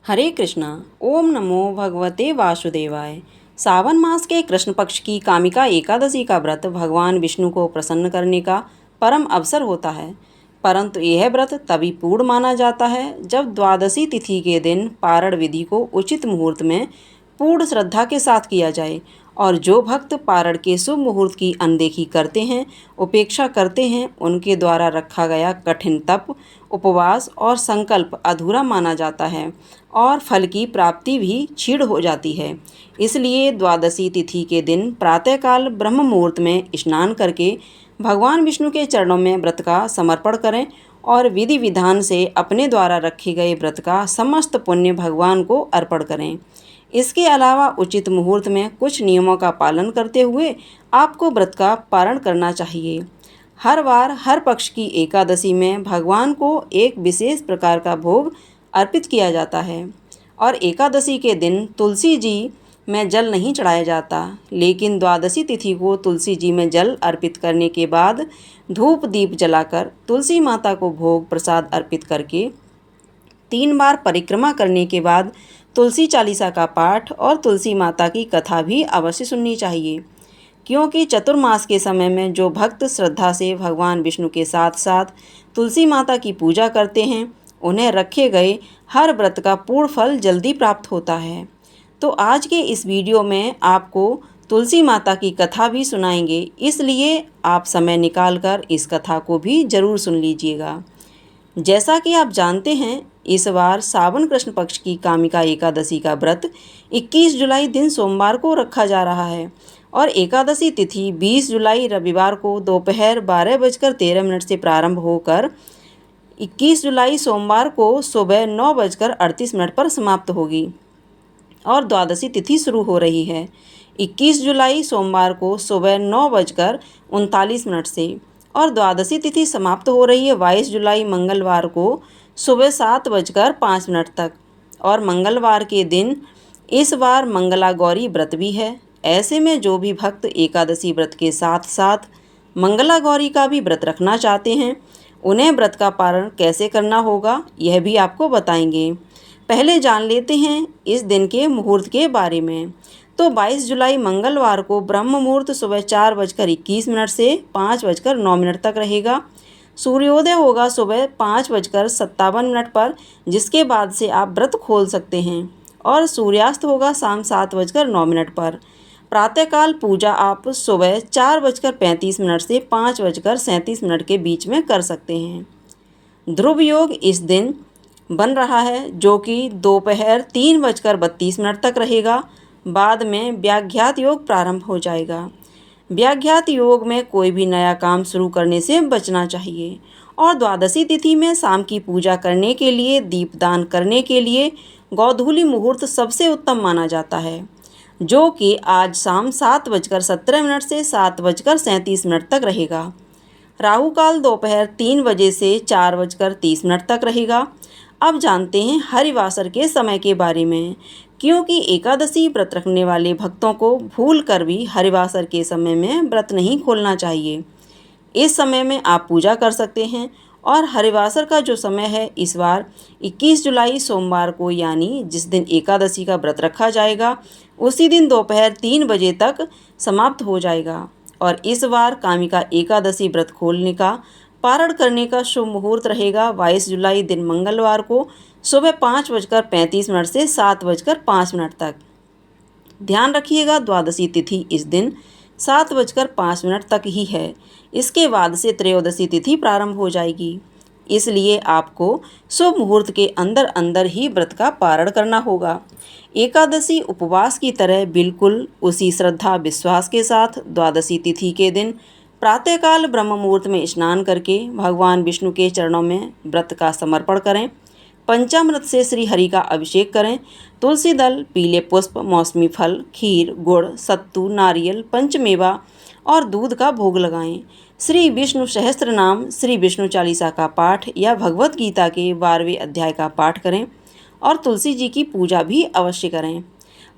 हरे कृष्णा। ओम नमो भगवते वासुदेवाय। सावन मास के कृष्ण पक्ष की कामिका एकादशी का व्रत भगवान विष्णु को प्रसन्न करने का परम अवसर होता है, परंतु यह व्रत तभी पूर्ण माना जाता है जब द्वादशी तिथि के दिन पारण विधि को उचित मुहूर्त में पूर्ण श्रद्धा के साथ किया जाए। और जो भक्त पारण के शुभ मुहूर्त की अनदेखी करते हैं, उपेक्षा करते हैं, उनके द्वारा रखा गया कठिन तप, उपवास और संकल्प अधूरा माना जाता है और फल की प्राप्ति भी क्षीण हो जाती है। इसलिए द्वादशी तिथि के दिन प्रातःकाल ब्रह्म मुहूर्त में स्नान करके भगवान विष्णु के चरणों में व्रत का समर्पण करें और विधि विधान से अपने द्वारा रखे गए व्रत का समस्त पुण्य भगवान को अर्पण करें। इसके अलावा उचित मुहूर्त में कुछ नियमों का पालन करते हुए आपको व्रत का पारण करना चाहिए। हर बार हर पक्ष की एकादशी में भगवान को एक विशेष प्रकार का भोग अर्पित किया जाता है और एकादशी के दिन तुलसी जी में जल नहीं चढ़ाया जाता, लेकिन द्वादशी तिथि को तुलसी जी में जल अर्पित करने के बाद धूप दीप जलाकर तुलसी माता को भोग प्रसाद अर्पित करके 3 बार परिक्रमा करने के बाद तुलसी चालीसा का पाठ और तुलसी माता की कथा भी अवश्य सुननी चाहिए, क्योंकि चतुर्मास के समय में जो भक्त श्रद्धा से भगवान विष्णु के साथ साथ तुलसी माता की पूजा करते हैं, उन्हें रखे गए हर व्रत का पूर्ण फल जल्दी प्राप्त होता है। तो आज के इस वीडियो में आपको तुलसी माता की कथा भी सुनाएंगे, इसलिए आप समय निकालकर इस कथा को भी ज़रूर सुन लीजिएगा। जैसा कि आप जानते हैं, इस बार सावन कृष्ण पक्ष की कामिका एकादशी का व्रत 21 जुलाई दिन सोमवार को रखा जा रहा है और एकादशी तिथि 20 जुलाई रविवार को दोपहर 12:13 से प्रारंभ होकर 21 जुलाई सोमवार को सुबह 9:38 पर समाप्त होगी और द्वादशी तिथि शुरू हो रही है 21 जुलाई सोमवार को सुबह 9:39 से और द्वादशी तिथि समाप्त हो रही है 22 जुलाई मंगलवार को सुबह 7:05 तक। और मंगलवार के दिन इस बार मंगला गौरी व्रत भी है। ऐसे में जो भी भक्त एकादशी व्रत के साथ साथ मंगला गौरी का भी व्रत रखना चाहते हैं, उन्हें व्रत का पारण कैसे करना होगा यह भी आपको बताएंगे। पहले जान लेते हैं इस दिन के मुहूर्त के बारे में। तो 22 जुलाई मंगलवार को ब्रह्म मुहूर्त सुबह 4:21 से 5:09 तक रहेगा। सूर्योदय होगा सुबह 5:57 पर, जिसके बाद से आप व्रत खोल सकते हैं और सूर्यास्त होगा शाम 7:09 पर। प्रातःकाल पूजा आप सुबह 4:35 से 5:37 के बीच में कर सकते हैं। ध्रुव योग इस दिन बन रहा है, जो कि दोपहर 3:32 तक रहेगा। बाद में व्याघ्यात योग प्रारंभ हो जाएगा। व्याघ्यात योग में कोई भी नया काम शुरू करने से बचना चाहिए और द्वादशी तिथि में शाम की पूजा करने के लिए, दीपदान करने के लिए गोधूली मुहूर्त सबसे उत्तम माना जाता है, जो कि आज शाम 7:17 से 7:37 तक रहेगा। राहु काल दोपहर 3 बजे से 4:30 तक रहेगा। अब जानते हैं हरिवासर के समय के बारे में, क्योंकि एकादशी व्रत रखने वाले भक्तों को भूल कर भी हरिवासर के समय में व्रत नहीं खोलना चाहिए। इस समय में आप पूजा कर सकते हैं और हरिवासर का जो समय है इस बार 21 जुलाई सोमवार को, यानी जिस दिन एकादशी का व्रत रखा जाएगा उसी दिन दोपहर 3 बजे तक समाप्त हो जाएगा। और इस बार कामिका एकादशी व्रत खोलने का, पारण करने का शुभ मुहूर्त रहेगा 22 जुलाई दिन मंगलवार को सुबह 5:35 से 7:05 तक। ध्यान रखिएगा, द्वादशी तिथि इस दिन 7:05 तक ही है। इसके बाद से त्रयोदशी तिथि प्रारंभ हो जाएगी, इसलिए आपको शुभ मुहूर्त के अंदर अंदर ही व्रत का पारण करना होगा। एकादशी उपवास की तरह बिल्कुल उसी श्रद्धा विश्वास के साथ द्वादशी तिथि के दिन प्रातःकाल ब्रह्म मुहूर्त में स्नान करके भगवान विष्णु के चरणों में व्रत का समर्पण करें। पंचामृत से श्री हरि का अभिषेक करें। तुलसी दल, पीले पुष्प, मौसमी फल, खीर, गुड़, सत्तू, नारियल, पंचमेवा और दूध का भोग लगाएं। श्री विष्णु सहस्त्र नाम, श्री विष्णु चालीसा का पाठ या भगवत गीता के 12वें अध्याय का पाठ करें और तुलसी जी की पूजा भी अवश्य करें।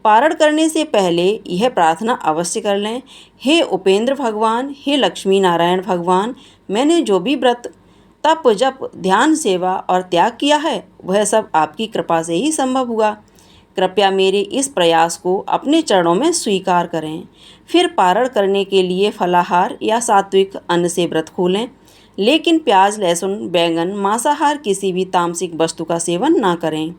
पारण करने से पहले यह प्रार्थना अवश्य कर लें, हे उपेंद्र भगवान, हे लक्ष्मी नारायण भगवान, मैंने जो भी व्रत तप जप ध्यान सेवा और त्याग किया है, वह सब आपकी कृपा से ही संभव हुआ। कृपया मेरे इस प्रयास को अपने चरणों में स्वीकार करें। फिर पारण करने के लिए फलाहार या सात्विक अन्न से व्रत खोलें, लेकिन प्याज लहसुन बैंगन मांसाहार किसी भी तामसिक वस्तु का सेवन ना करें।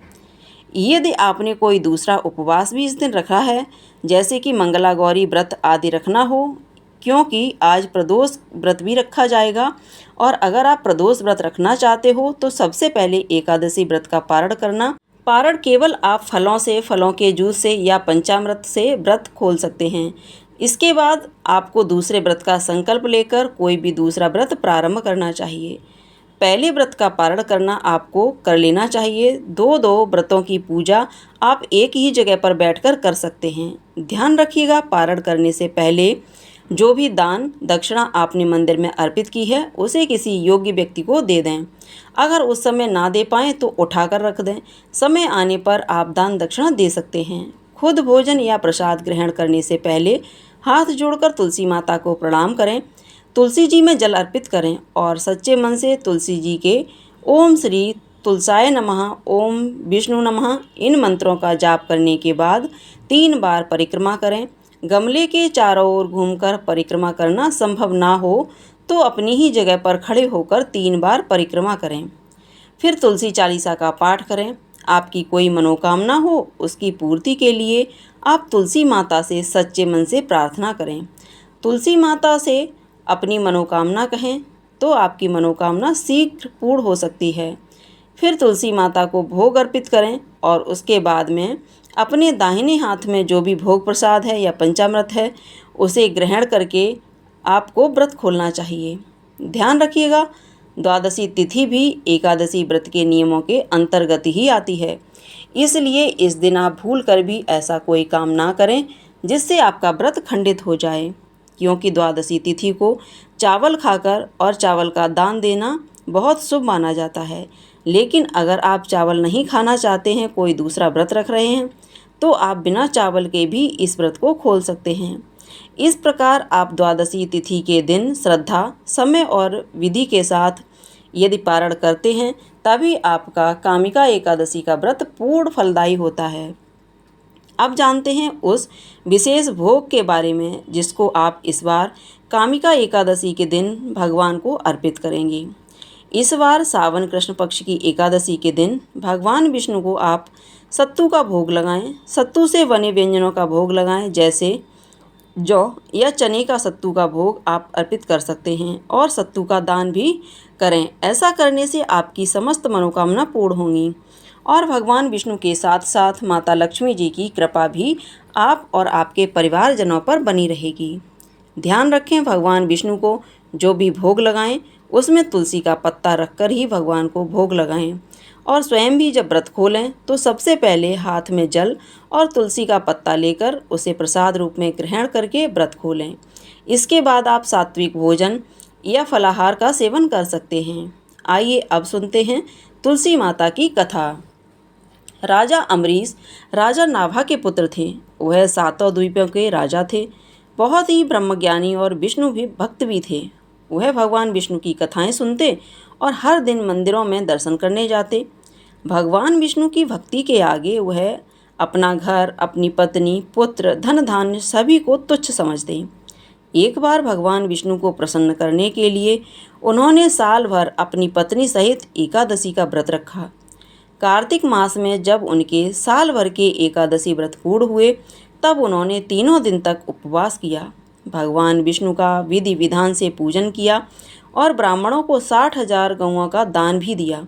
यदि आपने कोई दूसरा उपवास भी इस दिन रखा है, जैसे कि मंगला गौरी व्रत आदि रखना हो, क्योंकि आज प्रदोष व्रत भी रखा जाएगा। और अगर आप प्रदोष व्रत रखना चाहते हो तो सबसे पहले एकादशी व्रत का पारण करना। पारण केवल आप फलों से, फलों के जूस से या पंचामृत से व्रत खोल सकते हैं। इसके बाद आपको दूसरे व्रत का संकल्प लेकर कोई भी दूसरा व्रत प्रारंभ करना चाहिए। पहले व्रत का पारण करना आपको कर लेना चाहिए। दो दो व्रतों की पूजा आप एक ही जगह पर बैठकर कर सकते हैं। ध्यान रखिएगा, पारण करने से पहले जो भी दान दक्षिणा आपने मंदिर में अर्पित की है उसे किसी योग्य व्यक्ति को दे दें। अगर उस समय ना दे पाएँ तो उठाकर रख दें। समय आने पर आप दान दक्षिणा दे सकते हैं। खुद भोजन या प्रसाद ग्रहण करने से पहले हाथ जोड़कर तुलसी माता को प्रणाम करें, तुलसी जी में जल अर्पित करें और सच्चे मन से तुलसी जी के ओम श्री तुलसाय नमः, ओम विष्णु नमः इन मंत्रों का जाप करने के बाद 3 बार परिक्रमा करें। गमले के चारों ओर घूमकर परिक्रमा करना संभव ना हो तो अपनी ही जगह पर खड़े होकर 3 बार परिक्रमा करें। फिर तुलसी चालीसा का पाठ करें। आपकी कोई मनोकामना हो उसकी पूर्ति के लिए आप तुलसी माता से सच्चे मन से प्रार्थना करें। तुलसी माता से अपनी मनोकामना कहें तो आपकी मनोकामना शीघ्र पूर्ण हो सकती है। फिर तुलसी माता को भोग अर्पित करें और उसके बाद में अपने दाहिने हाथ में जो भी भोग प्रसाद है या पंचामृत है उसे ग्रहण करके आपको व्रत खोलना चाहिए। ध्यान रखिएगा, द्वादशी तिथि भी एकादशी व्रत के नियमों के अंतर्गत ही आती है, इसलिए इस दिन आप भूल कर भी ऐसा कोई काम ना करें जिससे आपका व्रत खंडित हो जाए, क्योंकि द्वादशी तिथि को चावल खाकर और चावल का दान देना बहुत शुभ माना जाता है। लेकिन अगर आप चावल नहीं खाना चाहते हैं, कोई दूसरा व्रत रख रहे हैं, तो आप बिना चावल के भी इस व्रत को खोल सकते हैं। इस प्रकार आप द्वादशी तिथि के दिन श्रद्धा, समय और विधि के साथ यदि पारण करते हैं तभी आपका कामिका एकादशी का व्रत पूर्ण फलदायी होता है। अब जानते हैं उस विशेष भोग के बारे में जिसको आप इस बार कामिका एकादशी के दिन भगवान को अर्पित करेंगे। इस बार सावन कृष्ण पक्ष की एकादशी के दिन भगवान विष्णु को आप सत्तू का भोग लगाएं। सत्तू से बने व्यंजनों का भोग लगाएं, जैसे जौ या चने का सत्तू का भोग आप अर्पित कर सकते हैं और सत्तू का दान भी करें। ऐसा करने से आपकी समस्त मनोकामना पूर्ण होंगी और भगवान विष्णु के साथ साथ माता लक्ष्मी जी की कृपा भी आप और आपके परिवारजनों पर बनी रहेगी। ध्यान रखें, भगवान विष्णु को जो भी भोग लगाएं उसमें तुलसी का पत्ता रखकर ही भगवान को भोग लगाएं और स्वयं भी जब व्रत खोलें तो सबसे पहले हाथ में जल और तुलसी का पत्ता लेकर उसे प्रसाद रूप में ग्रहण करके व्रत खोलें। इसके बाद आप सात्विक भोजन या फलाहार का सेवन कर सकते हैं। आइए अब सुनते हैं तुलसी माता की कथा। राजा अम्बरीश राजा नाभा के पुत्र थे। वह 7 द्वीपों के राजा थे, बहुत ही ब्रह्मज्ञानी और विष्णु भी भक्त भी थे। वह भगवान विष्णु की कथाएं सुनते और हर दिन मंदिरों में दर्शन करने जाते। भगवान विष्णु की भक्ति के आगे वह अपना घर, अपनी पत्नी, पुत्र, धन धान्य सभी को तुच्छ समझते। एक बार भगवान विष्णु को प्रसन्न करने के लिए उन्होंने साल भर अपनी पत्नी सहित एकादशी का व्रत रखा। कार्तिक मास में जब उनके साल भर के एकादशी व्रत पूर्ण हुए तब उन्होंने 3 दिन तक उपवास किया। भगवान विष्णु का विधि विधान से पूजन किया और ब्राह्मणों को 60,000 गौओं का दान भी दिया।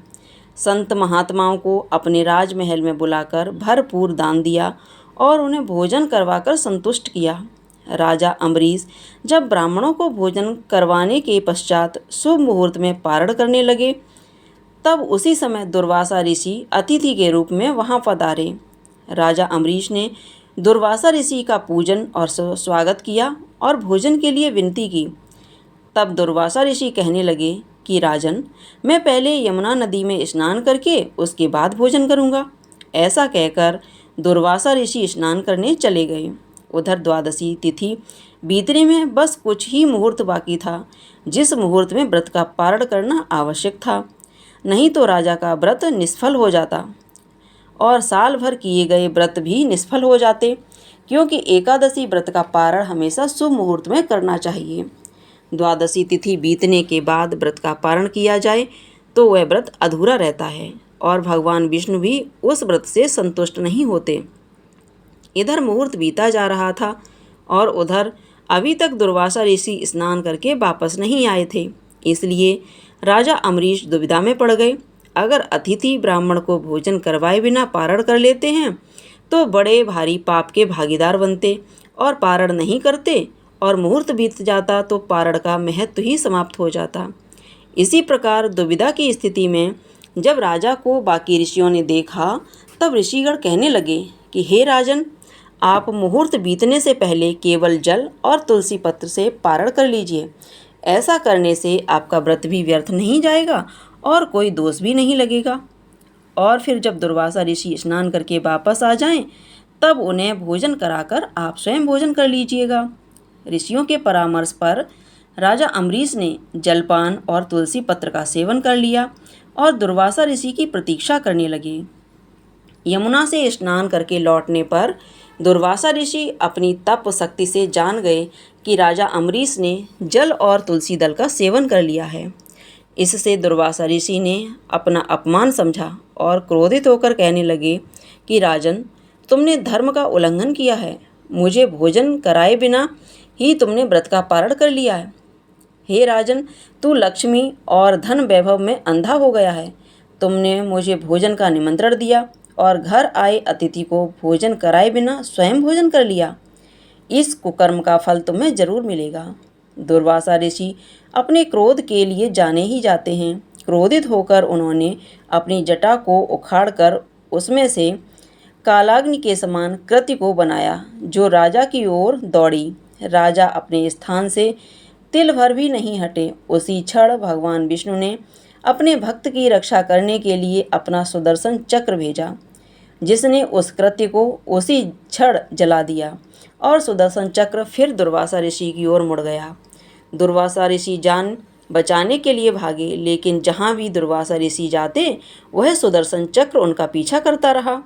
संत महात्माओं को अपने राजमहल में बुलाकर भरपूर दान दिया और उन्हें भोजन करवाकर संतुष्ट किया। राजा अम्बरीश जब ब्राह्मणों को भोजन करवाने के पश्चात शुभ मुहूर्त में पारण करने लगे तब उसी समय दुर्वासा ऋषि अतिथि के रूप में वहां पधारे। राजा अम्बरीश ने दुर्वासा ऋषि का पूजन और स्वागत किया और भोजन के लिए विनती की। तब दुर्वासा ऋषि कहने लगे कि राजन, मैं पहले यमुना नदी में स्नान करके उसके बाद भोजन करूँगा। ऐसा कहकर दुर्वासा ऋषि स्नान करने चले गए। उधर द्वादशी तिथि बीतने में बस कुछ ही मुहूर्त बाकी था, जिस मुहूर्त में व्रत का पारण करना आवश्यक था, नहीं तो राजा का व्रत निष्फल हो जाता और साल भर किए गए व्रत भी निष्फल हो जाते, क्योंकि एकादशी व्रत का पारण हमेशा शुभ मुहूर्त में करना चाहिए। द्वादशी तिथि बीतने के बाद व्रत का पारण किया जाए तो वह व्रत अधूरा रहता है और भगवान विष्णु भी उस व्रत से संतुष्ट नहीं होते। इधर मुहूर्त बीता जा रहा था और उधर अभी तक दुर्वासा ऋषि स्नान करके वापस नहीं आए थे, इसलिए राजा अम्बरीश दुविधा में पड़ गए। अगर अतिथि ब्राह्मण को भोजन करवाए बिना पारण कर लेते हैं तो बड़े भारी पाप के भागीदार बनते, और पारण नहीं करते और मुहूर्त बीत जाता तो पारण का महत्व ही समाप्त हो जाता। इसी प्रकार दुविधा की स्थिति में जब राजा को बाकी ऋषियों ने देखा, तब ऋषिगण कहने लगे कि हे राजन, आप मुहूर्त बीतने से पहले केवल जल और तुलसी पत्र से पारण कर लीजिए। ऐसा करने से आपका व्रत भी व्यर्थ नहीं जाएगा और कोई दोष भी नहीं लगेगा। और फिर जब दुर्वासा ऋषि स्नान करके वापस आ जाएं, तब उन्हें भोजन कराकर आप स्वयं भोजन कर लीजिएगा। ऋषियों के परामर्श पर राजा अम्बरीश ने जलपान और तुलसी पत्र का सेवन कर लिया और दुर्वासा ऋषि की प्रतीक्षा करने लगे। यमुना से स्नान करके लौटने पर दुर्वासा ऋषि अपनी तप शक्ति से जान गए कि राजा अम्बरीश ने जल और तुलसी दल का सेवन कर लिया है। इससे दुर्वासा ऋषि ने अपना अपमान समझा और क्रोधित होकर कहने लगे कि राजन, तुमने धर्म का उल्लंघन किया है। मुझे भोजन कराए बिना ही तुमने व्रत का पारण कर लिया है। हे राजन, तू लक्ष्मी और धन वैभव में अंधा हो गया है। तुमने मुझे भोजन का निमंत्रण दिया और घर आए अतिथि को भोजन कराए बिना स्वयं भोजन कर लिया। इस कुकर्म का फल तुम्हें जरूर मिलेगा। दुर्वासा ऋषि अपने क्रोध के लिए जाने ही जाते हैं। क्रोधित होकर उन्होंने अपनी जटा को उखाड़कर उसमें से कालाग्नि के समान कृत्य को बनाया, जो राजा की ओर दौड़ी। राजा अपने स्थान से तिल भर भी नहीं हटे। उसी क्षण भगवान विष्णु ने अपने भक्त की रक्षा करने के लिए अपना सुदर्शन चक्र भेजा, जिसने उस कृत्य को उसी क्षण जला दिया और सुदर्शन चक्र फिर दुर्वासा ऋषि की ओर मुड़ गया। दुर्वासा ऋषि जान बचाने के लिए भागे, लेकिन जहाँ भी दुर्वासा ऋषि जाते वह सुदर्शन चक्र उनका पीछा करता रहा।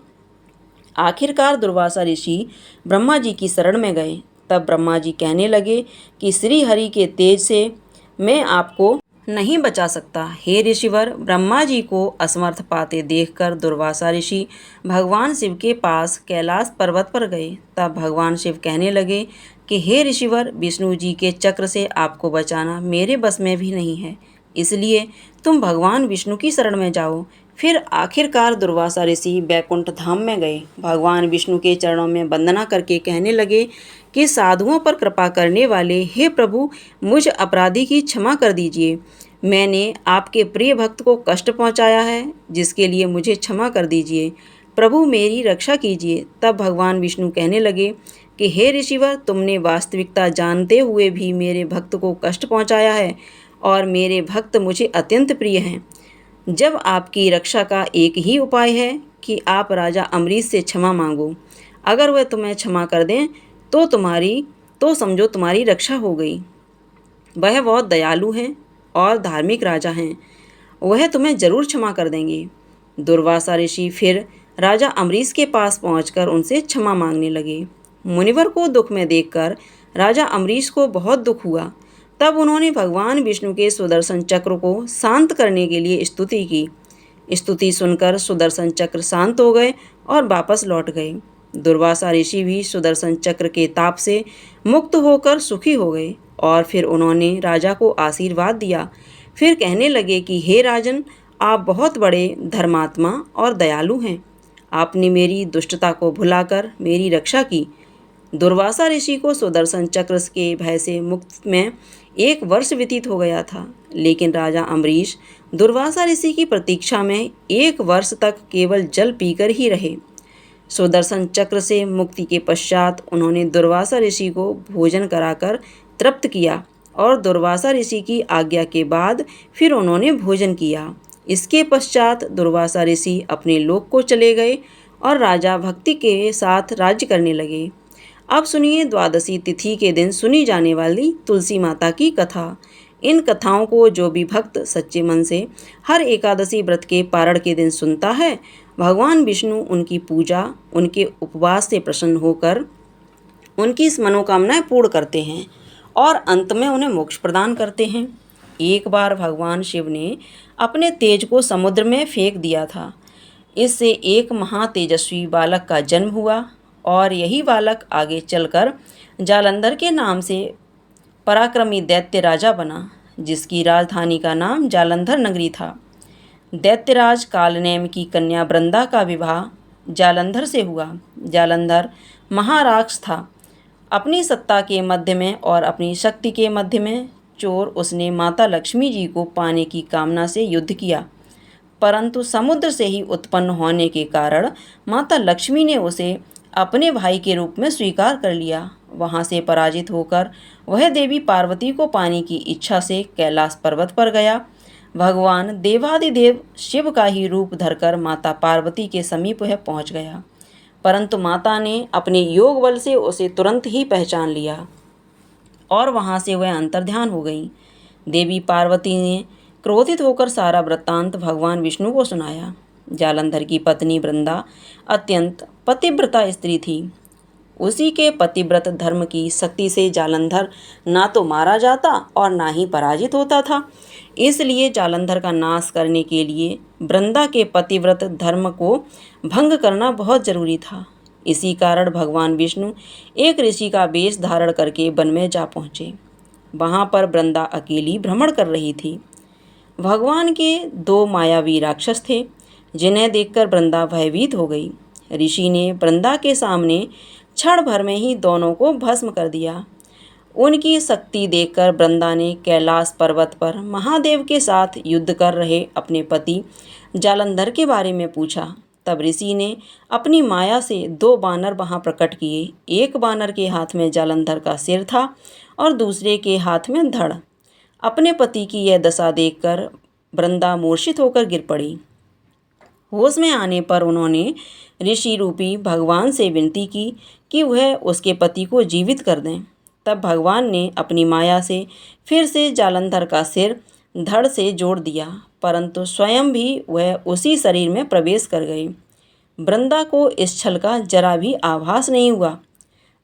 आखिरकार दुर्वासा ऋषि ब्रह्मा जी की शरण में गए। तब ब्रह्मा जी कहने लगे कि श्री हरि के तेज से मैं आपको नहीं बचा सकता। हे ऋषिवर, ब्रह्मा जी को असमर्थ पाते देखकर दुर्वासा ऋषि भगवान शिव के पास कैलाश पर्वत पर गए। तब भगवान शिव कहने लगे कि हे ऋषिवर, विष्णु जी के चक्र से आपको बचाना मेरे बस में भी नहीं है, इसलिए तुम भगवान विष्णु की शरण में जाओ। फिर आखिरकार दुर्वासा ऋषि बैकुंठ धाम में गए। भगवान विष्णु के चरणों में वंदना करके कहने लगे कि साधुओं पर कृपा करने वाले हे प्रभु, मुझ अपराधी की क्षमा कर दीजिए। मैंने आपके प्रिय भक्त को कष्ट पहुंचाया है, जिसके लिए मुझे क्षमा कर दीजिए। प्रभु, मेरी रक्षा कीजिए। तब भगवान विष्णु कहने लगे कि हे ऋषिवर, तुमने वास्तविकता जानते हुए भी मेरे भक्त को कष्ट पहुंचाया है और मेरे भक्त मुझे अत्यंत प्रिय हैं। जब आपकी रक्षा का एक ही उपाय है कि आप राजा अम्बरीश से क्षमा मांगो। अगर वह तुम्हें क्षमा कर दें तो समझो तुम्हारी रक्षा हो गई। वह बहुत दयालु हैं और धार्मिक राजा हैं, वह तुम्हें जरूर क्षमा कर देंगे। दुर्वासा ऋषि फिर राजा अम्बरीश के पास पहुंचकर उनसे क्षमा मांगने लगे। मुनिवर को दुख में देखकर राजा अम्बरीश को बहुत दुख हुआ। तब उन्होंने भगवान विष्णु के सुदर्शन चक्र को शांत करने के लिए स्तुति की। स्तुति सुनकर सुदर्शन चक्र शांत हो गए और वापस लौट गए। दुर्वासा ऋषि भी सुदर्शन चक्र के ताप से मुक्त होकर सुखी हो गए और फिर उन्होंने राजा को आशीर्वाद दिया। फिर कहने लगे कि हे राजन, आप बहुत बड़े धर्मात्मा और दयालु हैं। आपने मेरी दुष्टता को भुलाकर मेरी रक्षा की। दुर्वासा ऋषि को सुदर्शन चक्र के भय से मुक्त में 1 वर्ष व्यतीत हो गया था, लेकिन राजा अम्बरीश दुर्वासा ऋषि की प्रतीक्षा में 1 वर्ष तक केवल जल पीकर ही रहे। सुदर्शन चक्र से मुक्ति के पश्चात उन्होंने दुर्वासा ऋषि को भोजन कराकर तृप्त किया और दुर्वासा ऋषि की आज्ञा के बाद फिर उन्होंने भोजन किया। इसके पश्चात दुर्वासा ऋषि अपने लोक को चले गए और राजा भक्ति के साथ राज्य करने लगे। अब सुनिए द्वादशी तिथि के दिन सुनी जाने वाली तुलसी माता की कथा। इन कथाओं को जो भी भक्त सच्चे मन से हर एकादशी व्रत के पारण के दिन सुनता है, भगवान विष्णु उनकी पूजा, उनके उपवास से प्रसन्न होकर उनकी मनोकामनाएं पूर्ण करते हैं और अंत में उन्हें मोक्ष प्रदान करते हैं। एक बार भगवान शिव ने अपने तेज को समुद्र में फेंक दिया था। इससे एक महातेजस्वी बालक का जन्म हुआ और यही बालक आगे चलकर जालंधर के नाम से पराक्रमी दैत्य राजा बना, जिसकी राजधानी का नाम जालंधर नगरी था। दैत्यराज कालनेम की कन्या वृंदा का विवाह जालंधर से हुआ। जालंधर महाराक्ष था। अपनी सत्ता के मध्य में और अपनी शक्ति के मध्य में चोर उसने माता लक्ष्मी जी को पाने की कामना से युद्ध किया, परंतु समुद्र से ही उत्पन्न होने के कारण माता लक्ष्मी ने उसे अपने भाई के रूप में स्वीकार कर लिया। वहां से पराजित होकर वह देवी पार्वती को पाने की इच्छा से कैलाश पर्वत पर गया। भगवान देवादिदेव शिव का ही रूप धरकर माता पार्वती के समीप वह पहुंच गया, परंतु माता ने अपने योग बल से उसे तुरंत ही पहचान लिया और वहां से वह अंतर्ध्यान हो गई। देवी पार्वती ने क्रोधित होकर सारा वृत्तांत भगवान विष्णु को सुनाया। जालंधर की पत्नी वृंदा अत्यंत पतिव्रता स्त्री थी। उसी के पतिव्रत धर्म की शक्ति से जालंधर ना तो मारा जाता और ना ही पराजित होता था। इसलिए जालंधर का नाश करने के लिए वृंदा के पतिव्रत धर्म को भंग करना बहुत जरूरी था। इसी कारण भगवान विष्णु एक ऋषि का वेश धारण करके वन में जा पहुँचे। वहाँ पर वृंदा अकेली भ्रमण कर रही थी। भगवान के दो मायावी राक्षस थे, जिन्हें देखकर वृंदा भयभीत हो गई। ऋषि ने वृंदा के सामने क्षण भर में ही दोनों को भस्म कर दिया। उनकी शक्ति देखकर वृंदा ने कैलाश पर्वत पर महादेव के साथ युद्ध कर रहे अपने पति जालंधर के बारे में पूछा। तब ऋषि ने अपनी माया से दो बानर वहां प्रकट किए। एक बानर के हाथ में जालंधर का सिर था और दूसरे के हाथ में धड़। अपने पति की यह दशा देखकर वृंदा मूर्छित होकर गिर पड़ी। होश में आने पर उन्होंने ऋषि रूपी भगवान से विनती की कि वह उसके पति को जीवित कर दें। तब भगवान ने अपनी माया से फिर से जालंधर का सिर धड़ से जोड़ दिया, परंतु स्वयं भी वह उसी शरीर में प्रवेश कर गई। वृंदा को इस छल का जरा भी आभास नहीं हुआ।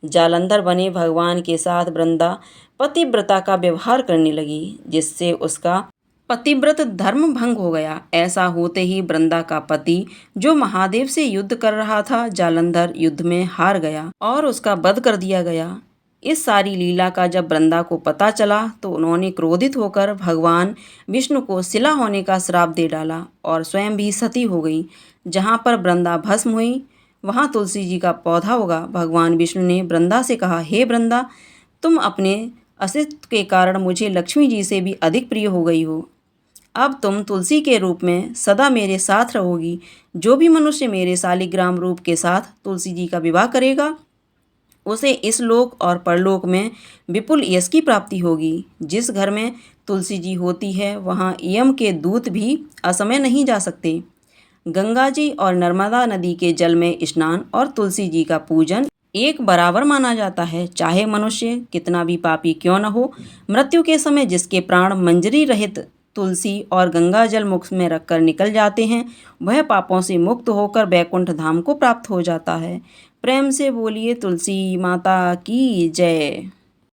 जालंधर बने भगवान के साथ वृंदा पतिव्रता का व्यवहार करने लगी, जिससे उसका पतिव्रत धर्म भंग हो गया। ऐसा होते ही वृंदा का पति जो महादेव से युद्ध कर रहा था, जालंधर युद्ध में हार गया और उसका वध कर दिया गया। इस सारी लीला का जब वृंदा को पता चला तो उन्होंने क्रोधित होकर भगवान विष्णु को शिला होने का श्राप दे डाला और स्वयं भी सती हो गई। जहाँ पर वृंदा भस्म हुई वहाँ तुलसी जी का पौधा होगा। भगवान विष्णु ने वृंदा से कहा, हे वृंदा, तुम अपने अस्तित्व के कारण मुझे लक्ष्मी जी से भी अधिक प्रिय हो गई हो। अब तुम तुलसी के रूप में सदा मेरे साथ रहोगी। जो भी मनुष्य मेरे शालिग्राम रूप के साथ तुलसी जी का विवाह करेगा, उसे इस लोक और परलोक में विपुल यश की प्राप्ति होगी। जिस घर में तुलसी जी होती है, वहाँ यम के दूत भी असमय नहीं जा सकते। गंगा जी और नर्मदा नदी के जल में स्नान और तुलसी जी का पूजन एक बराबर माना जाता है। चाहे मनुष्य कितना भी पापी क्यों न हो, मृत्यु के समय जिसके प्राण मंजरी रहित तुलसी और गंगा जल मुख में रखकर निकल जाते हैं, वह पापों से मुक्त होकर बैकुंठ धाम को प्राप्त हो जाता है। प्रेम से बोलिए तुलसी माता की जय।